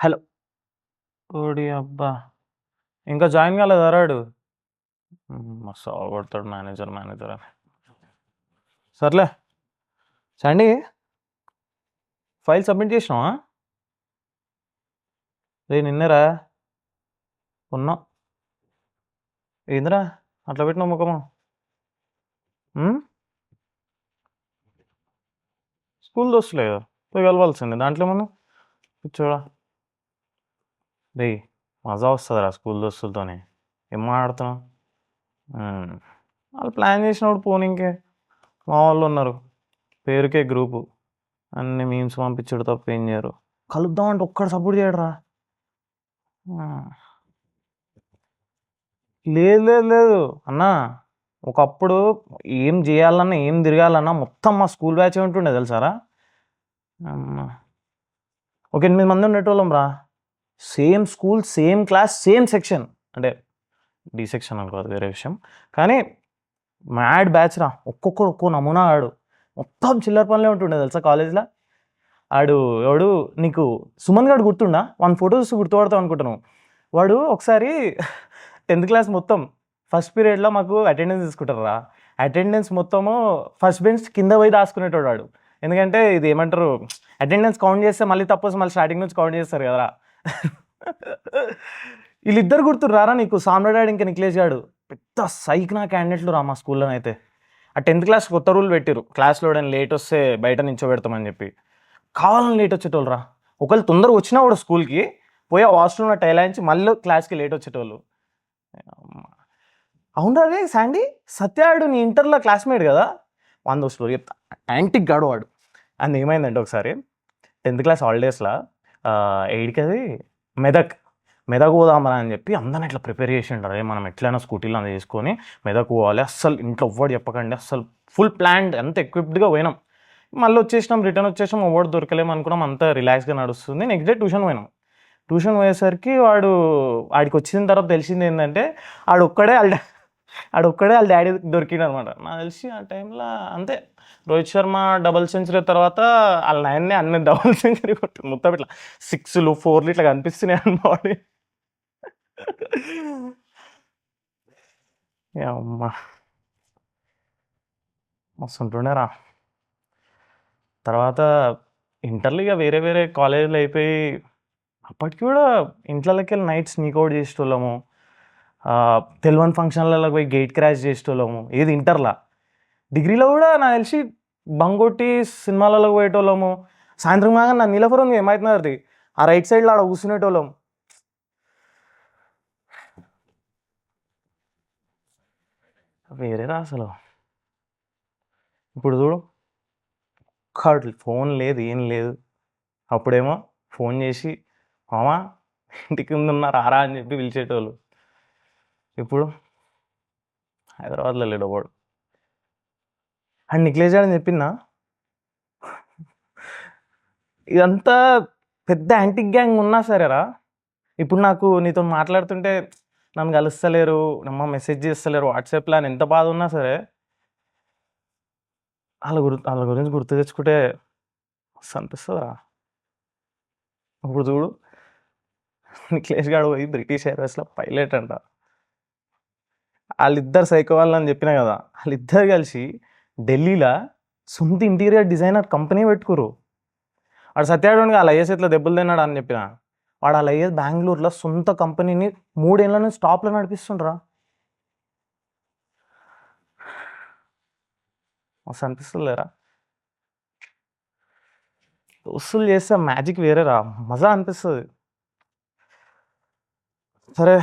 Hello. ఓడి అబ్బా! ఇంకా join కాలేదారా ఆడు? మస్తు అవగొడతాడు మేనేజర్ మేనేజర్ అని. సర్లే శాండీ, ఫైల్ సబ్మిట్ చేసినావా? నిన్నేరా ఉన్నా. ఏందిరా అట్లా పెట్టిన ముఖము? స్కూల్ దోస్తులే కదా, పోయి కలవాల్సిందే దాంట్లో ఏమన్నా కూర్చోడా. రే మజా వస్తుందిరా స్కూల్ దోస్తులతోని. ఏం మాట్లాడుతున్నావు? వాళ్ళు ప్లాన్ చేసినప్పుడు పోనీకే. మా వాళ్ళు ఉన్నారు, పేరుకే గ్రూపు, అన్ని మీమ్స్ పంపించడు తప్ప ఏం చేయరు. కలుద్దామంటే ఒక్కడు సపోర్ట్ చేయడరా. లేదు లేదు లేదు అన్నా, ఒకప్పుడు ఏం చేయాలన్నా ఏం తిరగాలన్నా మొత్తం మా స్కూల్ బ్యాచ్ ఉంటుండే తెలుసారా. ఒక 8 మంది ఉండేటోళ్ళం రా. Same school, same class, same section. అంటే డి సెక్షన్ అనుకోదు, వేరే విషయం. కానీ మ్యాడ్ బ్యాచ్ రా. ఒక్కొక్కడు ఒక్కో నమూనా ఆడు. మొత్తం చిల్లర పనులే ఉంటుండే తెలుసా కాలేజ్లో. ఆడు ఎవడు నీకు సుమన్ గాడు గుర్తుండా? 1 ఫోటో చూసి గుర్తుపడతావు అనుకుంటున్నావు. వాడు ఒకసారి 10th క్లాస్ మొత్తం ఫస్ట్ పీరియడ్లో మాకు అటెండెన్స్ తీసుకుంటారు రా. అటెండెన్స్ మొత్తము ఫస్ట్ బెంచ్ కింద పోయి దాచుకునేటోడు వాడు. ఎందుకంటే ఇది ఏమంటారు, అటెండెన్స్ కౌంట్ చేస్తే మళ్ళీ తప్పొస్తే మళ్ళీ స్టార్టింగ్ నుంచి కౌంట్ చేస్తారు కదరా. వీళ్ళిద్దరు గుర్తురు రారా నీకు? సామ్రాడ్ ఇంకా నిఖిలేష్ గాడు పెద్ద సైక్ నా క్యాండిడేట్లు రా మా స్కూల్లో అయితే. ఆ 10th క్లాస్ కొత్త రూల్ పెట్టిరు, క్లాస్లో లేట్ వస్తే బయట నించోబెడతామని చెప్పి. కావాలని లేట్ వచ్చేటోళ్ళు రా. ఒకవేళ తొందరగా వచ్చినా కూడా స్కూల్కి పోయి వాష్రూమ్లో టైలాయించి మళ్ళీ క్లాస్కి లేట్ వచ్చేటోళ్ళు. అవునరా రే శాండీ, సత్యాడు నీ ఇంటర్లో క్లాస్మేట్ కదా. వంద స్టోరీ చెప్తా. యాంటిక్ గాడు వాడు. అది ఏమైందంటే ఒకసారి 10th క్లాస్ హాలిడేస్లో ఎయిడ్కి అది మెదక్ పోదామరా అని చెప్పి అందరిని ఇట్లా ప్రిపేర్ చేసి ఉంటారు. మనం ఎట్లయినా స్కూటీలో అది వేసుకొని మెదక్ పోవాలి, అస్సలు ఇంట్లో ఎవ్వడు చెప్పకండి, అస్సలు ఫుల్ ప్లాన్డ్, ఎంత ఎక్విప్డ్గా పోయినాం. మళ్ళీ వచ్చేసినాం, రిటర్న్ వచ్చేసాం, అవార్డు దొరకలేము అనుకున్నాం, అంతా రిలాక్స్గా నడుస్తుంది. నెక్స్ట్ డే ట్యూషన్ పోయినాం. ట్యూషన్ పోయేసరికి ఆడికి వచ్చిన తర్వాత తెలిసింది ఏంటంటే ఆడొక్కడే వాళ్ళ డాడీ దొరికిండు అనమాట. నాకు తెలిసి ఆ టైంలో అంతే, రోహిత్ శర్మ డబుల్ సెంచరీ తర్వాత వాళ్ళ నాయన్నే అన్ని డబుల్ సెంచరీ కొట్టింది. మొత్తం ఇట్లా 6లు 4లు ఇట్లా కనిపిస్తున్నాయి అన్నమాట. అమ్మా మస్తు ఉంటుండేరా. తర్వాత ఇంటర్లో ఇక వేరే వేరే కాలేజీలు అయిపోయి, అప్పటికి కూడా ఇంట్లోకి వెళ్ళి నైట్ స్నీక్అవుట్ చేసేటోళ్ళము. తెలియని ఫంక్షన్లలో పోయి గేట్ క్రాష్ చేసేటోళ్ళము. ఏది ఇంటర్లో. డిగ్రీలో కూడా నాకు తెలిసి బంగొట్టి సినిమాలలో పోయేటోళ్ళము. సాయంత్రం కాగా నా నీలపురం ఏమవుతున్నది ఆ రైట్ సైడ్లో ఆడ కూర్చునేటోళ్ళం. వేరేరా అసలు. ఇప్పుడు చూడు, ఫోన్ లేదు, ఏం లేదు. అప్పుడేమో ఫోన్ చేసి మామా ఇంటికి ముందున్నా రారా అని చెప్పి పిలిచేటోళ్ళు. ఇప్పుడు హైదరాబాద్లో లేడు వాడు. అండ్ నిఖిలేష్ అని చెప్పిందా, ఇదంతా పెద్ద యాంటిక్ గ్యాంగ్ ఉన్నా సరేరా, ఇప్పుడు నాకు నీతో మాట్లాడుతుంటే నన్ను కలుస్తలేరు, మెసేజ్ చేస్తలేరు వాట్సాప్లో అని ఎంత బాధ ఉన్నా సరే, వాళ్ళ గురించి గుర్తు తెచ్చుకుంటే మస్తు అనిపిస్తుందిరా. ఇప్పుడు చూడు, నిఖిలేష్ గాడు పోయి బ్రిటిష్ ఎయిర్వేస్లో పైలట్ అంట. వాళ్ళిద్దరు సైకో వాళ్ళని చెప్పినా కదా, వాళ్ళిద్దరు కలిసి ఢిల్లీలో సొంత ఇంటీరియర్ డిజైనర్ కంపెనీ పెట్టుకురు. వాడు సత్యాడు వాళ్ళ ఐఎస్ ఇట్లా దెబ్బలు తిన్నాడు అని చెప్పిన, వాడు వాళ్ళ ఐఎస్ బెంగళూరులో సొంత కంపెనీని 3 ఏళ్ళ నుంచి టాప్లో నడిపిస్తుండ్రా. మస్తు అనిపిస్తుందిలేరా. వసూలు చేస్తే మ్యాజిక్ వేరేరా, మజా అనిపిస్తుంది. సరే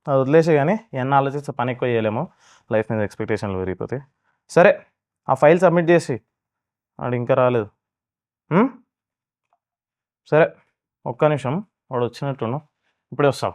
అది వదిలేసే, కానీ ఎన్న ఆలోచిస్తే పని ఎక్కువ చేయలేము, లైఫ్ మీద ఎక్స్పెక్టేషన్లు పెరిగిపోతాయి. సరే ఆ ఫైల్ సబ్మిట్ చేసి, వాడు ఇంకా రాలేదు. సరే ఒక్క నిమిషం, వాడు వచ్చినట్టును, ఇప్పుడే వస్తాం.